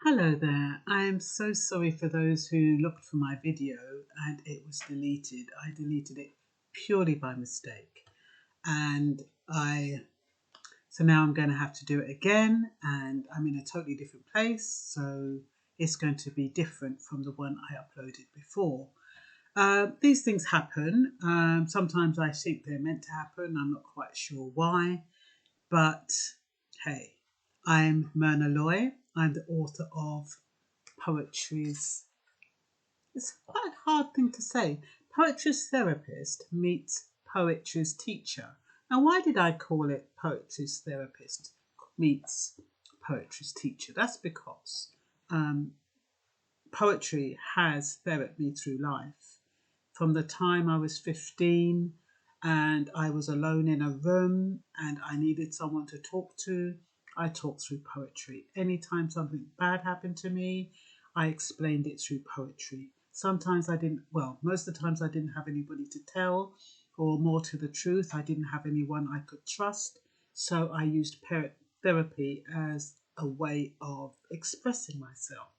Hello there. I am so sorry for those who looked for my video and it was deleted. I deleted it purely by mistake. And so now I'm going to have to do it again, and I'm in a totally different place. So it's going to be different from the one I uploaded before. These things happen. Sometimes I think they're meant to happen. I'm not quite sure why. But hey, I'm Myrna Loy. I'm the author of Poetry's, it's quite a hard thing to say, Poetry's Therapist meets Poetry's Teacher. Now, why did I call it Poetry's Therapist meets Poetry's Teacher? That's because poetry has theraped me through life. From the time I was 15 and I was alone in a room and I needed someone to talk to, I talked through poetry. Anytime something bad happened to me, I explained it through poetry. Sometimes most of the times I didn't have anybody to tell, or more to the truth, I didn't have anyone I could trust. So I used therapy as a way of expressing myself.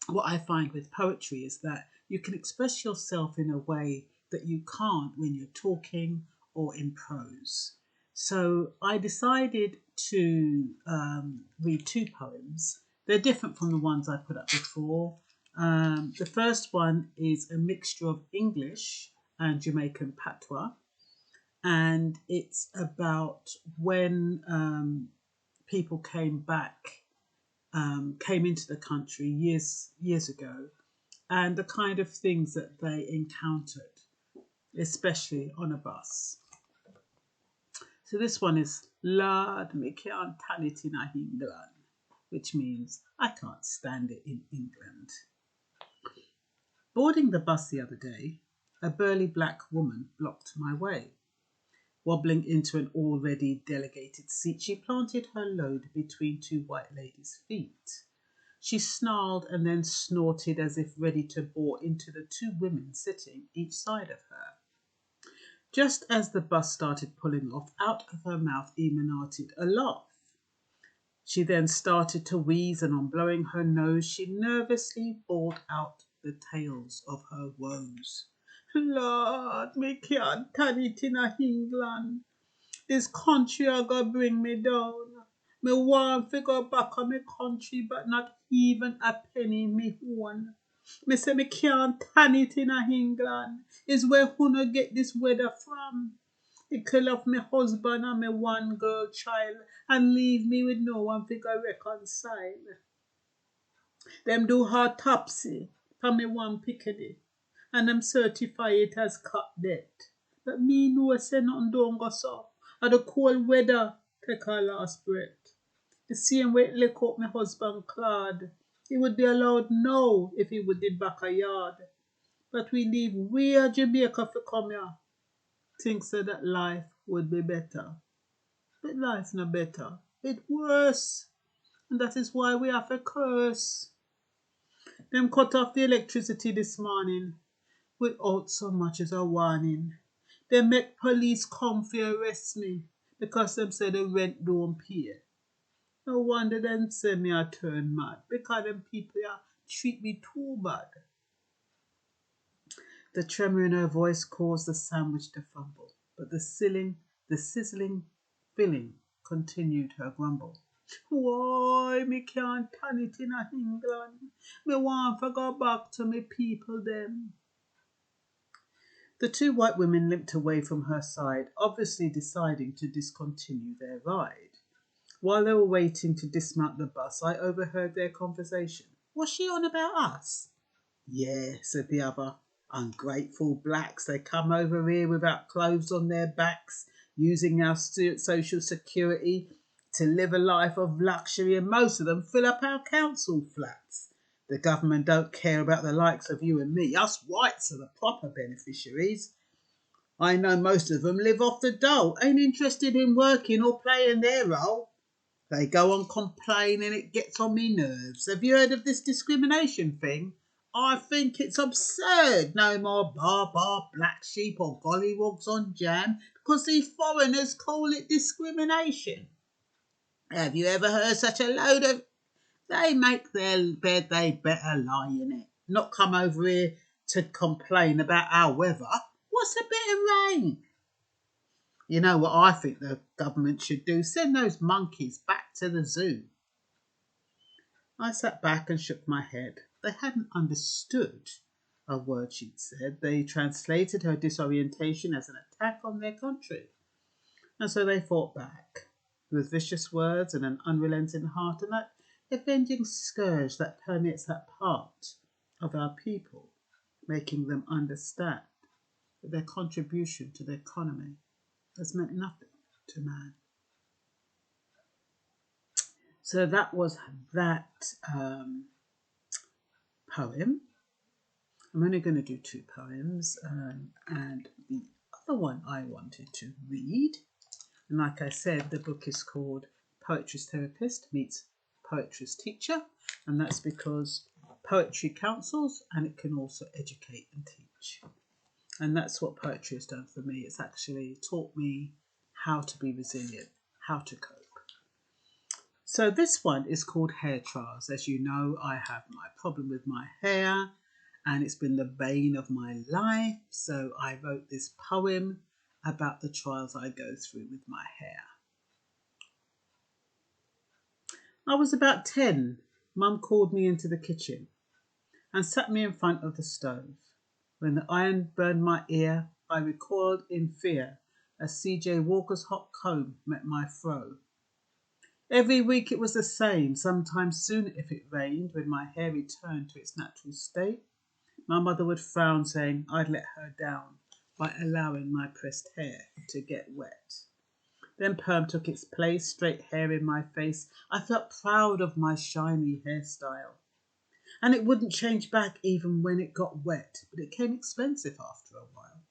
What I find with poetry is that you can express yourself in a way that you can't when you're talking or in prose. So I decided to read two poems. They're different from the ones I put up before. The first one is a mixture of English and Jamaican patois, and it's about when people came into the country years ago, and the kind of things that they encountered, especially on a bus. So this one is Lord, me can't stand it in England, which means I can't stand it in England. Boarding the bus the other day, a burly black woman blocked my way. Wobbling into an already delegated seat, she planted her load between two white ladies' feet. She snarled and then snorted as if ready to bore into the two women sitting each side of her. Just as the bus started pulling off, out of her mouth emanated a laugh. She then started to wheeze, and on blowing her nose, she nervously bawled out the tales of her woes. Lord, me can't stand it in England. This country a go bring me down. Me want to go back on me country, but not even a penny me own. Me say me can't stand it in England. Is where who get this weather from? He kill off me husband and me one girl child and leave me with no one to go reconcile. Them do autopsy for me one pickety, and them certify it as cut death. But me know say nothing don't go so. And the cold weather take our last breath. The same way it lick up my husband Claude. He would be allowed now if he would did back a yard. But we leave way Jamaica for come here. Think so that life would be better. But life's not better. It's worse. And that is why we have to curse. Them cut off the electricity this morning without so much as a warning. They make police come for arrest me because them say the rent don't pay. No wonder them say me a turn mad because them people here treat me too bad. The tremor in her voice caused the sandwich to fumble, but the sizzling filling continued her grumble. Why, me can't stand it in England. Me want to go back to me people them. The two white women limped away from her side, obviously deciding to discontinue their ride. While they were waiting to dismount the bus, I overheard their conversation. Was she on about us? Yeah, said the other. Ungrateful blacks, they come over here without clothes on their backs, using our social security to live a life of luxury, and most of them fill up our council flats. The government don't care about the likes of you and me. Us whites are the proper beneficiaries. I know most of them live off the dole, ain't interested in working or playing their role. They go on complaining, it gets on me nerves. Have you heard of this discrimination thing? I think it's absurd. No more black sheep or gollywogs on jam because these foreigners call it discrimination. Have you ever heard such a load of They make their bed, they better lie in it. Not come over here to complain about our weather. What's a bit of rain? You know what I think the government should do? Send those monkeys back to the zoo. I sat back and shook my head. They hadn't understood a word she'd said. They translated her disorientation as an attack on their country. And so they fought back with vicious words and an unrelenting heart and that avenging scourge that permeates that part of our people, making them understand that their contribution to the economy has meant nothing to man. So that was that poem. I'm only going to do 2 poems, and the other one I wanted to read, and like I said, the book is called Poetry's Therapist Meets Poetry's Teacher, and that's because poetry counsels and it can also educate and teach. And that's what poetry has done for me. It's actually taught me how to be resilient, how to cope. So this one is called Hair Trials. As you know, I have my problem with my hair and it's been the bane of my life. So I wrote this poem about the trials I go through with my hair. I was about 10. Mum called me into the kitchen and sat me in front of the stove. When the iron burned my ear, I recoiled in fear as C.J. Walker's hot comb met my fro. Every week it was the same. Sometimes soon if it rained, when my hair returned to its natural state, my mother would frown, saying I'd let her down by allowing my pressed hair to get wet. Then perm took its place, straight hair in my face. I felt proud of my shiny hairstyle. And it wouldn't change back even when it got wet, but it came expensive after a while.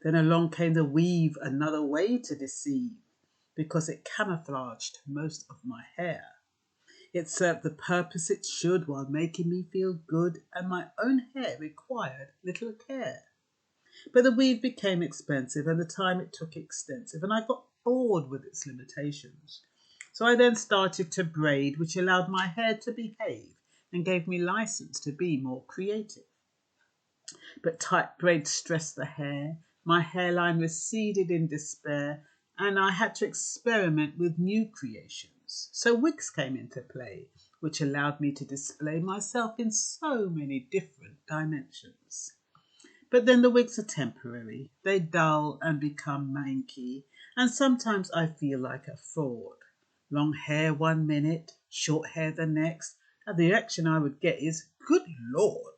Then along came the weave, another way to deceive, because it camouflaged most of my hair. It served the purpose it should while making me feel good, and my own hair required little care. But the weave became expensive and the time it took extensive, and I got bored with its limitations. So I then started to braid, which allowed my hair to behave and gave me license to be more creative. But tight braids stressed the hair, my hairline receded in despair, and I had to experiment with new creations. So wigs came into play, which allowed me to display myself in so many different dimensions. But then the wigs are temporary. They dull and become manky, and sometimes I feel like a fraud. Long hair 1 minute, short hair the next, and the reaction I would get is, good Lord.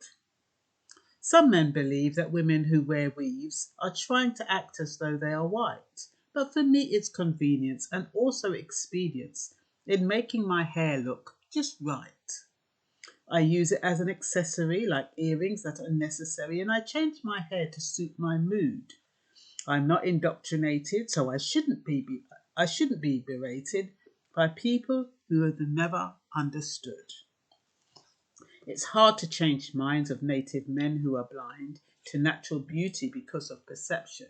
Some men believe that women who wear weaves are trying to act as though they are white, but for me it's convenience and also expedience in making my hair look just right. I use it as an accessory like earrings that are necessary, and I change my hair to suit my mood. I'm not indoctrinated, so I shouldn't be berated by people who have never understood. It's hard to change minds of native men who are blind to natural beauty because of perception.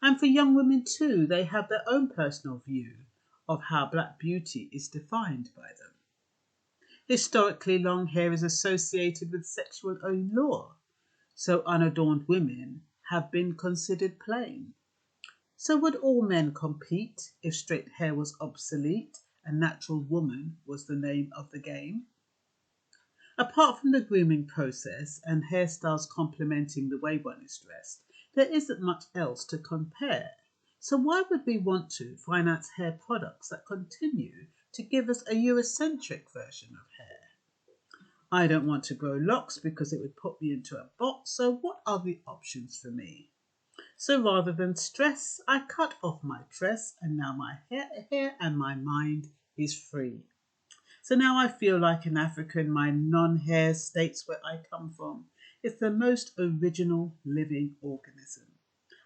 And for young women too, they have their own personal view of how black beauty is defined by them. Historically, long hair is associated with sexual allure, so unadorned women have been considered plain. So would all men compete if straight hair was obsolete and natural woman was the name of the game? Apart from the grooming process and hairstyles complementing the way one is dressed, there isn't much else to compare. So why would we want to finance hair products that continue to give us a Eurocentric version of hair? I don't want to grow locks because it would put me into a box, so what are the options for me? So rather than stress, I cut off my tress, and now my hair and my mind is free. So now I feel like an African. My non-hair states where I come from. It's the most original living organism.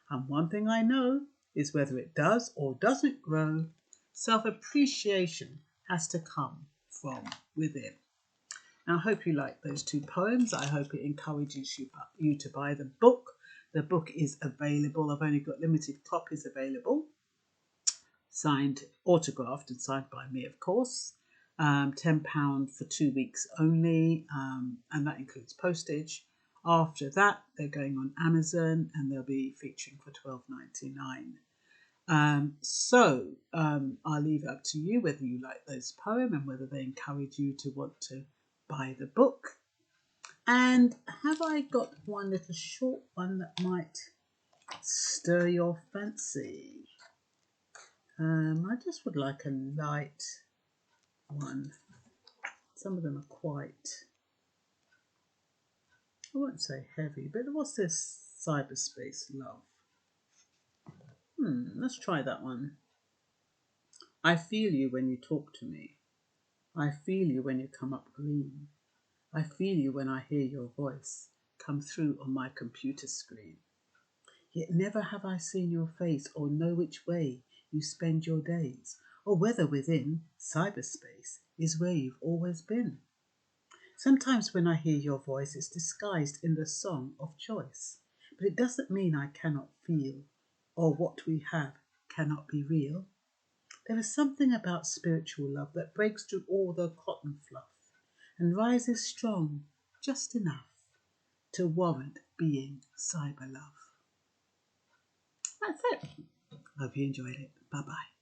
And one thing I know is whether it does or doesn't grow, self-appreciation has to come from within. Now, I hope you like those 2 poems. I hope it encourages you to buy the book. The book is available. I've only got limited copies available. Signed, autographed and signed by me, of course. £10 for 2 weeks only, and that includes postage. After that, they're going on Amazon and they'll be featuring for £12.99. I'll leave it up to you whether you like those poems and whether they encourage you to want to buy the book. And have I got one little short one that might stir your fancy? I just would like a light one. Some of them are quite, I won't say heavy, but what's this? Cyberspace love. Let's try that one. I feel you when you talk to me. I feel you when you come up green. I feel you when I hear your voice come through on my computer screen. Yet never have I seen your face or know which way you spend your days, or whether within cyberspace is where you've always been. Sometimes when I hear your voice, it's disguised in the song of choice, but it doesn't mean I cannot feel, or what we have cannot be real. There is something about spiritual love that breaks through all the cotton fluff and rises strong just enough to warrant being cyber love. That's it. Hope you enjoyed it. Bye-bye.